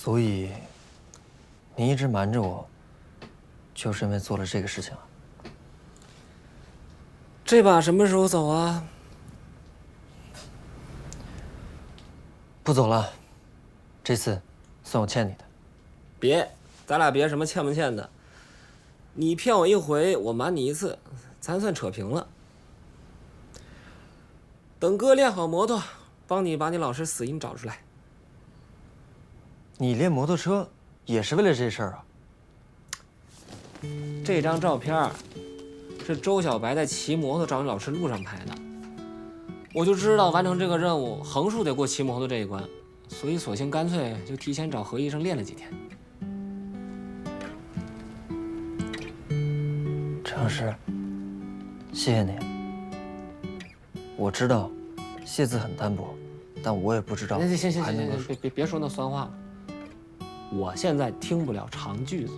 所以，你一直瞒着我，就是因为做了这个事情啊？这把什么时候走啊？不走了，这次算我欠你的。别，咱俩别什么欠不欠的。你骗我一回，我瞒你一次，咱算扯平了。等哥练好摩托，帮你把你老师死因找出来。你练摩托车也是为了这事儿啊？这张照片是周小白在骑摩托找你老师路上拍的。我就知道完成这个任务，横竖得过骑摩托这一关，所以索性干脆就提前找何医生练了几天。陈老师，谢谢你。我知道，谢字很单薄，但我也不知道行，还能够别说那酸话了。我现在听不了长句子。